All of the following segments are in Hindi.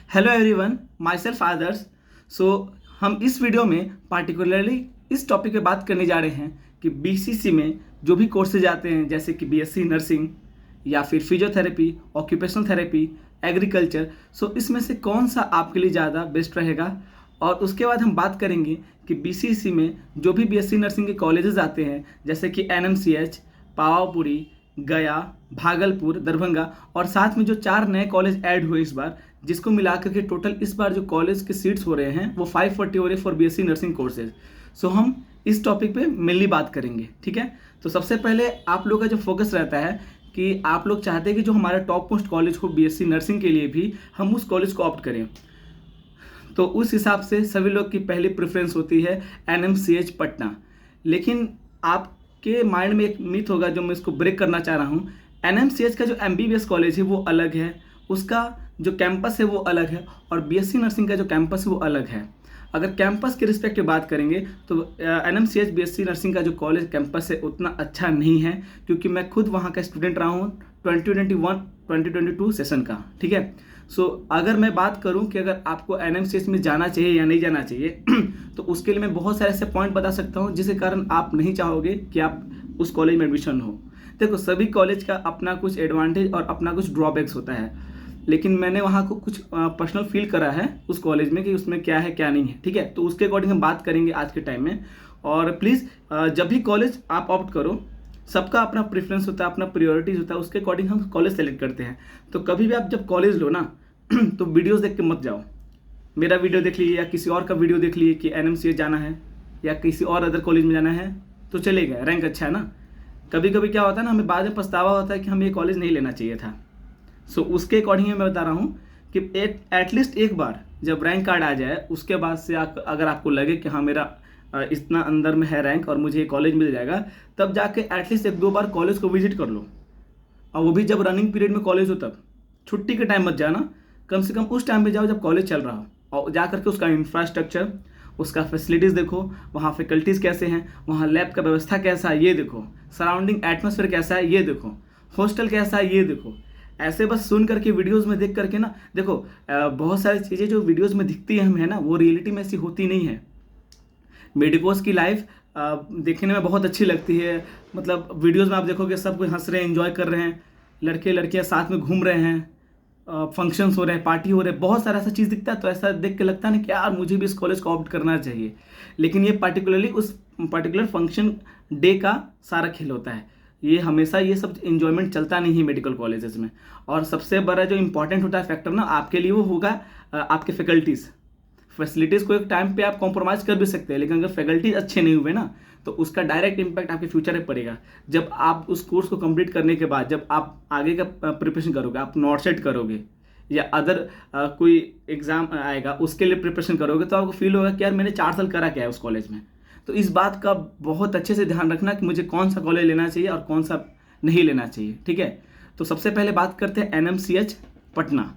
हेलो एवरीवन, माई सेल्फ आदर्श। सो हम इस वीडियो में पार्टिकुलरली इस टॉपिक पे बात करने जा रहे हैं कि बीसीसी में जो भी कोर्सेज आते हैं जैसे कि बीएससी नर्सिंग या फिर फिजियोथेरेपी, ऑक्यूपेशनल थेरेपी, एग्रीकल्चर। सो इसमें से कौन सा आपके लिए ज़्यादा बेस्ट रहेगा। और उसके बाद हम बात करेंगे कि बीसीसी में जो भी बीएससी नर्सिंग के कॉलेजेस आते हैं जैसे कि एनएमसीएच, पावापुरी, गया, भागलपुर, दरभंगा और साथ में जो 4 नए कॉलेज ऐड हुए इस बार, जिसको मिलाकर के टोटल इस बार जो कॉलेज के सीट्स हो रहे हैं वो 540 हो रहे फॉर बीएससी नर्सिंग कोर्सेज। सो हम इस टॉपिक पे मेनली बात करेंगे, ठीक है। तो सबसे पहले आप लोग का जो फोकस रहता है कि आप लोग चाहते हैं कि जो हमारा टॉप मोस्ट कॉलेज हो बीएससी नर्सिंग के लिए भी हम उस कॉलेज को ऑप्ट करें। तो उस हिसाब से सभी लोग की पहली प्रेफरेंस होती है एनएमसीएच पटना। लेकिन आपके माइंड में एक मिथ होगा जो मैं इसको ब्रेक करना चाह रहा हूँ। एनएमसीएच का जो एमबीबीएस कॉलेज है वो अलग है, उसका जो कैंपस है वो अलग है, और बीएससी नर्सिंग का जो कैंपस है वो अलग है। अगर कैंपस के रिस्पेक्ट में बात करेंगे तो एनएमसीएच बीएससी नर्सिंग का जो कॉलेज कैंपस है उतना अच्छा नहीं है, क्योंकि मैं खुद वहाँ का स्टूडेंट रहा हूँ 2021-2022 सेशन का, ठीक है। सो अगर मैं बात करूं कि अगर आपको एनएमसीएच में जाना चाहिए या नहीं जाना चाहिए तो उसके लिए मैं बहुत सारे ऐसे पॉइंट बता सकता हूं जिसके कारण आप नहीं चाहोगे कि आप उस कॉलेज में एडमिशन हो। देखो, सभी कॉलेज का अपना कुछ एडवांटेज और अपना कुछ ड्रॉबैक्स होता है, लेकिन मैंने वहाँ को कुछ पर्सनल फील करा है उस कॉलेज में कि उसमें क्या है क्या नहीं है, ठीक है। तो उसके अकॉर्डिंग हम बात करेंगे आज के टाइम में। और प्लीज़ जब भी कॉलेज आप ऑप्ट करो, सबका अपना प्रेफरेंस होता है, अपना प्रायोरिटीज होता है, उसके अकॉर्डिंग हम कॉलेज सेलेक्ट करते हैं। तो कभी भी आप जब कॉलेज लो ना तो वीडियोस देख के मत जाओ। मेरा वीडियो देख लीजिए या किसी और का वीडियो देख लीजिए कि एनएमसीएच जाना है या किसी और अदर कॉलेज में जाना है तो चलेगा, रैंक अच्छा है ना। कभी कभी क्या होता है ना, हमें बाद में पछतावा होता है कि हमें ये कॉलेज नहीं लेना चाहिए था। सो उसके अकॉर्डिंग मैं बता रहा हूँ कि एटलीस्ट एक बार जब रैंक कार्ड आ जाए उसके बाद से अगर आपको लगे कि हाँ मेरा इतना अंदर में है रैंक और मुझे ये कॉलेज मिल जाएगा, तब जाके एटलीस्ट 1-2 बार कॉलेज को विजिट कर लो। और वो भी जब रनिंग पीरियड में कॉलेज हो तब, छुट्टी के टाइम मत जाना, कम से कम उस टाइम पे जाओ जब कॉलेज चल रहा हो। और जा करके उसका इंफ्रास्ट्रक्चर, उसका फैसिलिटीज़ देखो, वहाँ फैकल्टीज़ कैसे हैं, वहाँ लैब का व्यवस्था कैसा है ये देखो, सराउंडिंग एटमॉस्फेयर कैसा है ये देखो, हॉस्टल कैसा है ये देखो। ऐसे बस सुन करके वीडियोज़ में देख करके ना, देखो बहुत सारी चीज़ें जो वीडियोज़ में दिखती है हमें ना, वो रियलिटी में ऐसी होती नहीं है। मेडिकोस की लाइफ देखने में बहुत अच्छी लगती है, मतलब वीडियोस में आप देखोगे सब कोई हंस रहे हैं, एंजॉय कर रहे हैं, लड़के लड़कियां साथ में घूम रहे हैं, फंक्शंस हो रहे हैं, पार्टी हो रहे हैं, बहुत सारा ऐसा चीज़ दिखता है। तो ऐसा देख के लगता है ना कि यार मुझे भी इस कॉलेज को ऑप्ट करना चाहिए। लेकिन ये पार्टिकुलरली उस पर्टिकुलर फंक्शन डे का सारा खेल होता है। ये हमेशा ये सब इन्जॉयमेंट चलता नहीं है मेडिकल कॉलेजेस में। और सबसे बड़ा जो इंपॉर्टेंट होता है फैक्टर ना आपके लिए, वो होगा आपके फैकल्टीज़। फैसिलिटीज़ को एक टाइम पे आप कॉम्प्रोमाइज़ कर भी सकते हैं, लेकिन अगर फैकल्टीज अच्छे नहीं हुए ना तो उसका डायरेक्ट इम्पैक्ट आपके फ्यूचर में पड़ेगा। जब आप उस कोर्स को कंप्लीट करने के बाद जब आप आगे का प्रिपरेशन करोगे, आप नॉट सेट करोगे या अदर कोई एग्ज़ाम आएगा उसके लिए प्रिपरेशन करोगे, तो आपको फील होगा कि यार मैंने 4 साल करा क्या है उस कॉलेज में। तो इस बात का बहुत अच्छे से ध्यान रखना कि मुझे कौन सा कॉलेज लेना चाहिए और कौन सा नहीं लेना चाहिए, ठीक है। तो सबसे पहले बात करते हैं NMCH Patna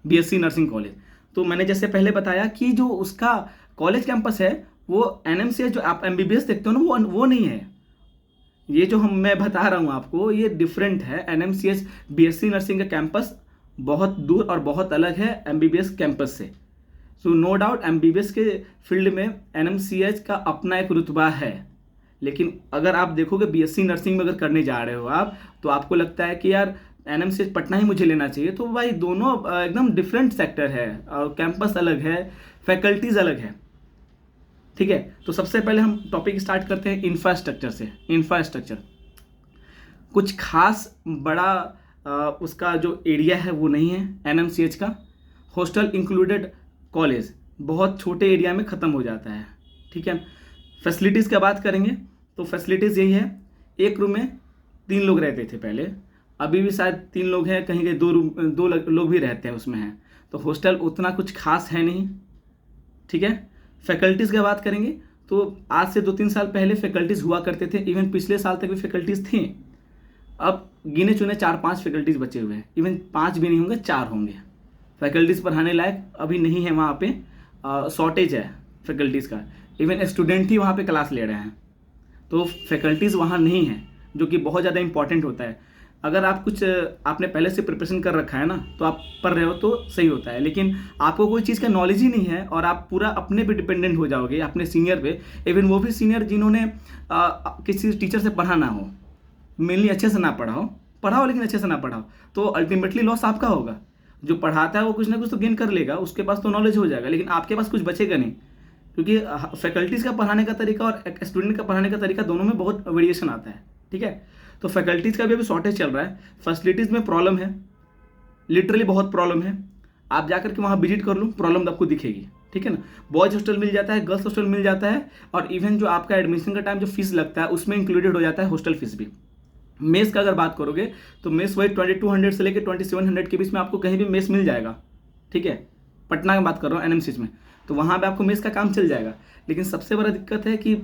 BSc nursing college. तो मैंने जैसे पहले बताया कि जो उसका कॉलेज कैंपस है वो एनएमसीएच जो आप एमबीबीएस देखते हो ना वो नहीं है। ये जो मैं बता रहा हूँ आपको ये डिफरेंट है। एनएमसीएच बीएससी नर्सिंग का कैंपस बहुत दूर और बहुत अलग है एमबीबीएस कैंपस से। सो नो डाउट एमबीबीएस के फील्ड में एनएमसीएच का अपना एक रुतबा है, लेकिन अगर आप देखोगे बीएससी नर्सिंग में अगर करने जा रहे हो आप, तो आपको लगता है कि यार एनएमसीएच पटना ही मुझे लेना चाहिए, तो भाई दोनों एकदम डिफरेंट सेक्टर है और कैंपस अलग है, फैकल्टीज अलग है, ठीक है। तो सबसे पहले हम टॉपिक स्टार्ट करते हैं इंफ्रास्ट्रक्चर से। इंफ्रास्ट्रक्चर कुछ खास बड़ा उसका जो एरिया है वो नहीं है एनएमसीएच का। हॉस्टल इंक्लूडेड कॉलेज बहुत छोटे एरिया में ख़त्म हो जाता है, ठीक है। फैसिलिटीज़ की बात करेंगे तो फैसिलिटीज़ यही है, एक रूम में 3 लोग रहते थे पहले, अभी भी शायद 3 लोग हैं, कहीं कहीं 2 लोग भी रहते हैं उसमें हैं। तो हॉस्टल उतना कुछ खास है नहीं, ठीक है। फैकल्टीज़ की बात करेंगे तो आज से 2-3 साल पहले फैकल्टीज़ हुआ करते थे, इवन पिछले साल तक भी फैकल्टीज़ थी। अब गिने चुने 4-5 फैकल्टीज़ बचे हुए हैं, इवन 5 भी नहीं होंगे, 4 होंगे। फैकल्टीज़ पढ़ाने लायक अभी नहीं है वहाँ पे, शॉर्टेज है फैकल्टीज़ का, इवन स्टूडेंट ही वहाँ पे क्लास ले रहे हैं। तो फैकल्टीज़ वहाँ नहीं है, जो कि बहुत ज़्यादा इंपॉर्टेंट होता है। अगर आप कुछ आपने पहले से प्रिपरेशन कर रखा है ना, तो आप पढ़ रहे हो तो सही होता है। लेकिन आपको कोई चीज़ का नॉलेज ही नहीं है और आप पूरा अपने पे डिपेंडेंट हो जाओगे, अपने सीनियर पे, इवन वो भी सीनियर जिन्होंने किसी टीचर से पढ़ा ना हो, मेनली अच्छे से ना पढ़ाओ लेकिन अच्छे से ना पढ़ाओ, तो अल्टीमेटली लॉस आपका होगा। जो पढ़ाता है वो कुछ ना कुछ तो गेन कर लेगा, उसके पास तो नॉलेज हो जाएगा, लेकिन आपके पास कुछ बचेगा नहीं। क्योंकि फैकल्टीज़ का पढ़ाने का तरीका और स्टूडेंट का पढ़ाने का तरीका दोनों में बहुत वेरिएशन आता है, ठीक है। तो फैकल्टीज़ का भी अभी शॉर्टेज चल रहा है, फैसिलिटीज़ में प्रॉब्लम है, लिटरली बहुत प्रॉब्लम है। आप जाकर के वहाँ विजिट कर लो, प्रॉब्लम आपको दिखेगी, ठीक है ना। बॉयज़ हॉस्टल मिल जाता है, गर्ल्स हॉस्टल मिल जाता है, और इवन जो आपका एडमिशन का टाइम जो फीस लगता है उसमें इंक्लूडेड हो जाता है हॉस्टल फीस भी। मेस का अगर बात करोगे तो मेस वही 2200 से लेकर 2700 के बीच में आपको कहीं भी मेस मिल जाएगा, ठीक है। पटना में बात कर रहा हूँ, एनएमसीएच में, तो वहाँ पे आपको मेस का काम चल जाएगा। लेकिन सबसे बड़ा दिक्कत है कि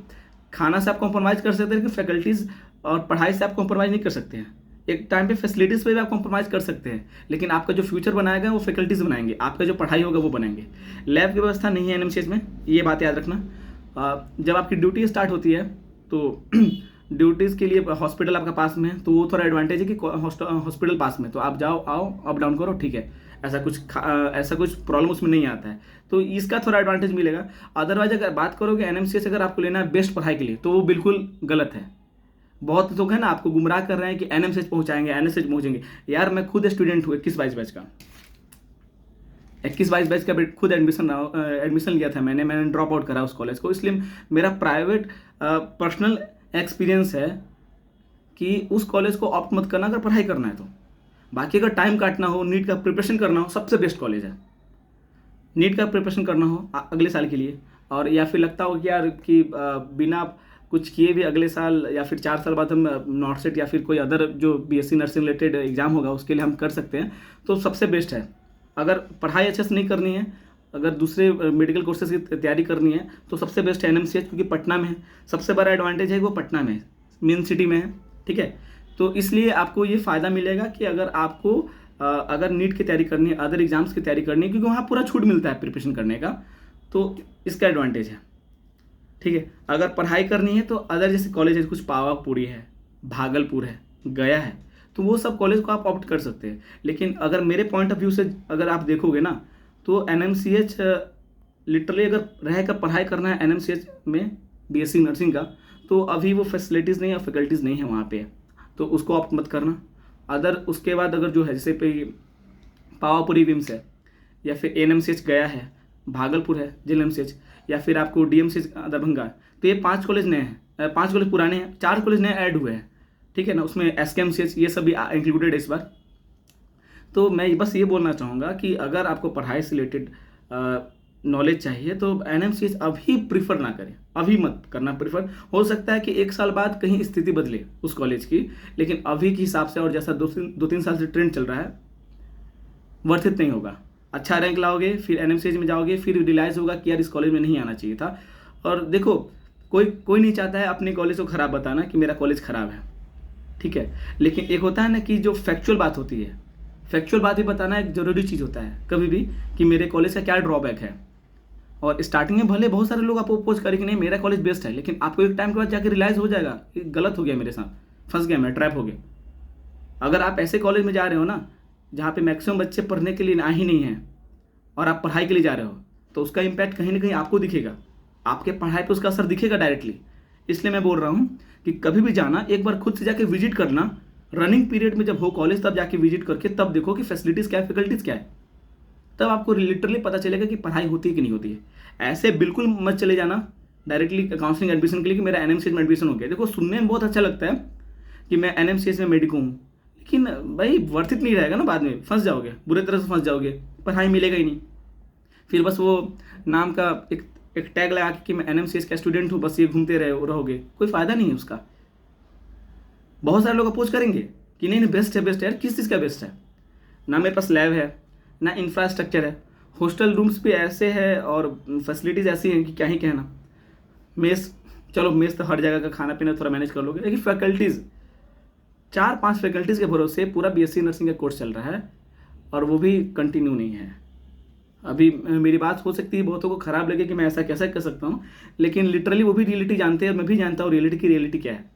खाना से आप कॉम्प्रोमाइज़ कर सकते हैं, लेकिन फैकल्टीज़ और पढ़ाई से आप कॉम्प्रोमाइज़ नहीं कर सकते हैं। एक टाइम पे फैसिलिटीज़ पे भी आप कॉम्प्रोमाइज़ कर सकते हैं, लेकिन आपका जो फ्यूचर बनाएगा वो फैकल्टीज़ बनाएंगे, आपका जो पढ़ाई होगा वो बनाएंगे। लैब की व्यवस्था नहीं है एनएमसीएच में, ये बात याद रखना। जब आपकी ड्यूटी स्टार्ट होती है तो ड्यूटीज़ के लिए हॉस्पिटल आपका पास में है, तो वो थोड़ा एडवांटेज है कि हॉस्पिटल पास में, तो आप जाओ आओ अप डाउन करो, ठीक है। ऐसा कुछ प्रॉब्लम उसमें नहीं आता है, तो इसका थोड़ा एडवांटेज मिलेगा। अदरवाइज अगर बात करोगे एनएमसीएच अगर आपको लेना है बेस्ट पढ़ाई के लिए, तो वो बिल्कुल गलत है। बहुत लोग हैं ना आपको गुमराह कर रहे हैं कि एनएमसीएच पहुँचाएंगे, एनएसएच पहुँचेंगे। यार मैं खुद स्टूडेंट हूँ 21-22 बैच का, 21-22 बैच का खुद एडमिशन लिया था मैंने ड्रॉप आउट करा उस कॉलेज को। इसलिए मेरा प्राइवेट पर्सनल एक्सपीरियंस है कि उस कॉलेज को ऑप्ट मत करना अगर पढ़ाई करना है तो। बाकी अगर टाइम काटना हो, नीट का प्रिपरेशन करना हो, सबसे बेस्ट कॉलेज है। नीट का प्रिपरेशन करना हो अगले साल के लिए, और या फिर लगता हो कि यार कि बिना कुछ किए भी अगले साल या फिर 4 साल बाद हम नॉट सेट या फिर कोई अदर जो बीएससी नर्सिंग रिलेटेड एग्जाम होगा उसके लिए हम कर सकते हैं, तो सबसे बेस्ट है। अगर पढ़ाई अच्छे से नहीं करनी है, अगर दूसरे मेडिकल कोर्सेज की तैयारी करनी है, तो सबसे बेस्ट है एनएमसीएच, क्योंकि पटना में है। सबसे बड़ा एडवांटेज है वो पटना में है, मेन सिटी में है, ठीक है। तो इसलिए आपको ये फ़ायदा मिलेगा कि अगर आपको अगर नीट की तैयारी करनी है, अदर एग्जाम्स की तैयारी करनी है, क्योंकि वहाँ पूरा छूट मिलता है प्रिपरेशन करने का, तो इसका एडवांटेज है, ठीक है। अगर पढ़ाई करनी है तो अदर जैसे कॉलेज है, कुछ पावापुरी है, भागलपुर है, गया है, तो वो सब कॉलेज को आप ऑप्ट कर सकते हैं। लेकिन अगर मेरे पॉइंट ऑफ व्यू से अगर आप देखोगे ना, तो एनएमसीएच लिटरली अगर रहेगा पढ़ाई करना है एनएमसीएच में बीएससी नर्सिंग का, तो अभी वो फैसिलिटीज़ नहीं है, फैकल्टीज़ नहीं है वहाँ पे, तो उसको ऑप्ट मत करना। अदर उसके बाद अगर जो है जैसे पे पावापुरी विम्स है, या फिर एनएमसीएच गया है, भागलपुर है जेएलएमसीएच, या फिर आपको डीएमसीएच दरभंगा, तो ये 5 कॉलेज नए हैं, 5 कॉलेज पुराने हैं, 4 कॉलेज नए ऐड हुए हैं, ठीक है ना। उसमें एसकेएमसीएच ये सब भी इंक्लूडेड है इस बार। तो मैं बस ये बोलना चाहूँगा कि अगर आपको पढ़ाई से रिलेटेड नॉलेज चाहिए तो एनएमसीएच अभी प्रीफर ना करें, अभी मत करना प्रीफर। हो सकता है कि 1 साल बाद कहीं स्थिति बदले उस कॉलेज की, लेकिन अभी के हिसाब से और जैसा 2-3 साल से ट्रेंड चल रहा है, वर्थ इट नहीं होगा। अच्छा रैंक लाओगे, फिर एनएमसीएच में जाओगे, फिर रियलाइज़ होगा कि यार इस कॉलेज में नहीं आना चाहिए था। और देखो कोई नहीं चाहता है अपने कॉलेज को ख़राब बताना कि मेरा कॉलेज ख़राब है, ठीक है। लेकिन एक होता है ना कि जो फैक्चुअल बात होती है, फैक्चुअल बात ही बताना एक ज़रूरी चीज़ होता है कभी भी, कि मेरे कॉलेज का क्या ड्रॉबैक है। और स्टार्टिंग में भले बहुत सारे लोग आपको अपोज करें कि नहीं मेरा कॉलेज बेस्ट है, लेकिन आपको एक टाइम के बाद जाकर रियलाइज़ हो जाएगा कि गलत हो गया, मेरे साथ फंस गया, मैं ट्रैप हो गया। अगर आप ऐसे कॉलेज में जा रहे हो ना जहाँ पे मैक्सिमम बच्चे पढ़ने के लिए आ ही नहीं हैं और आप पढ़ाई के लिए जा रहे हो, तो उसका इम्पैक्ट कहीं ना कहीं आपको दिखेगा, आपके पढ़ाई पे उसका असर दिखेगा डायरेक्टली। इसलिए मैं बोल रहा हूँ कि कभी भी जाना एक बार खुद से जाके विजिट करना, रनिंग पीरियड में जब हो कॉलेज तब जाके विजिट करके तब देखो कि फैसिलिटीज़ क्या है, फैकल्टीज़ क्या है, तब आपको लिटरली पता चलेगा कि पढ़ाई होती है कि नहीं होती है। ऐसे बिल्कुल मत चले जाना डायरेक्टली काउंसलिंग एडमिशन के लिए कि मेरा एनएमसीएच में एडमिशन हो गया। देखो सुनने में बहुत अच्छा लगता है कि मैं एनएमसीएच में मेडिको हूँ, लेकिन भाई वर्थ इट नहीं रहेगा ना, बाद में फंस जाओगे, बुरे तरह से फंस जाओगे, पढ़ाई मिलेगा ही नहीं। फिर बस वो नाम का एक टैग लगा कि मैं एनएमसीएच का स्टूडेंट हूँ, बस ये घूमते रहोगे, कोई फ़ायदा नहीं है उसका। बहुत सारे लोग अपोज करेंगे कि नहीं बेस्ट है, बेस्ट है। यार किस चीज़ का बेस्ट है? ना मेरे पास लैब है, ना इंफ्रास्ट्रक्चर है, हॉस्टल रूम्स भी ऐसे हैं और फैसिलिटीज़ ऐसी हैं कि क्या ही कहना। मेस, चलो मेस तो हर जगह का खाना पीना थोड़ा मैनेज कर लोगे, लेकिन फैकल्टीज़ 4-5 फैकल्टीज़ के भरोसे पूरा बीएससी नर्सिंग का कोर्स चल रहा है, और वो भी कंटिन्यू नहीं है। अभी मेरी बात हो सकती है बहुतों को ख़राब लगे कि मैं ऐसा कैसा कर सकता हूँ, लेकिन लिटरली वो भी रियलिटी जानते हैं और मैं भी जानता हूँ रियलिटी क्या है।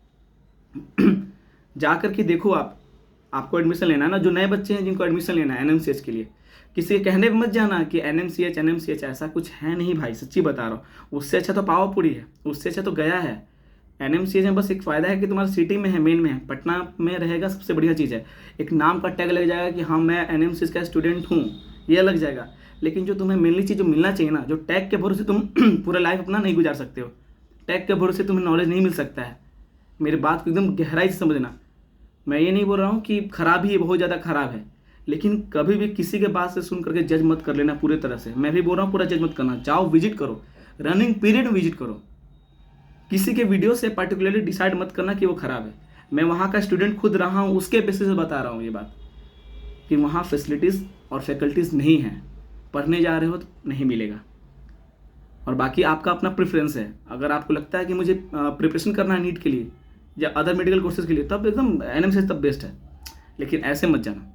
जा कर के देखो, आपको एडमिशन लेना है ना, जो नए बच्चे हैं जिनको एडमिशन लेना है एनएमसीएच के लिए, किसी के कहने पे मत जाना कि एनएमसीएच ऐसा कुछ है नहीं भाई, सच्ची बता रहा हूँ। उससे अच्छा तो पावापुरी है, उससे अच्छा तो गया है। एनएमसीएच में बस एक फ़ायदा है कि तुम्हारा सिटी में है, मेन में है, पटना में रहेगा, सबसे बढ़िया चीज़ है। एक नाम का टैग लग जाएगा कि हाँ मैं एनएमसीएच का स्टूडेंट हूँ, ये लग जाएगा। लेकिन जो तुम्हें मेनली चीज़ जो मिलना चाहिए ना, जो टैग के भरोसे तुम पूरा लाइफ अपना नहीं गुजार सकते हो, टैग के भरोसे तुम्हें नॉलेज नहीं मिल सकता है। मेरी बात को एकदम गहराई से समझना। मैं ये नहीं बोल रहा हूँ कि खराब ही है, बहुत ज़्यादा खराब है, लेकिन कभी भी किसी के बात से सुन करके जज मत कर लेना पूरे तरह से। मैं भी बोल रहा हूँ पूरा जज मत करना, जाओ विजिट करो, रनिंग पीरियड में विजिट करो। किसी के वीडियो से पर्टिकुलरली डिसाइड मत करना कि वो खराब है। मैं वहाँ का स्टूडेंट खुद रहा हूँ, उसके बेसिस से बता रहा हूँ ये बात कि वहाँ फैसिलिटीज़ और फैकल्टीज़ नहीं हैं, पढ़ने जा रहे हो तो नहीं मिलेगा। और बाकी आपका अपना प्रेफरेंस है। अगर आपको लगता है कि मुझे प्रिपरेशन करना है नीट के लिए या अदर मेडिकल कोर्सेज के लिए, तब एकदम एनएमसीएच तब बेस्ट है। लेकिन ऐसे मत जाना,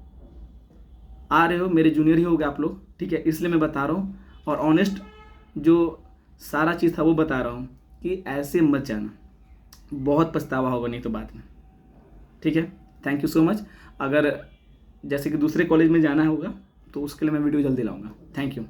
आ रहे हो मेरे जूनियर ही हो गए आप लोग, ठीक है, इसलिए मैं बता रहा हूँ। और ऑनेस्ट जो सारा चीज़ था वो बता रहा हूँ कि ऐसे मत जाना, बहुत पछतावा होगा नहीं तो बाद में, ठीक है। Thank you so much. अगर जैसे कि दूसरे कॉलेज में जाना होगा तो उसके लिए मैं वीडियो जल्दी लाऊंगा। Thank you.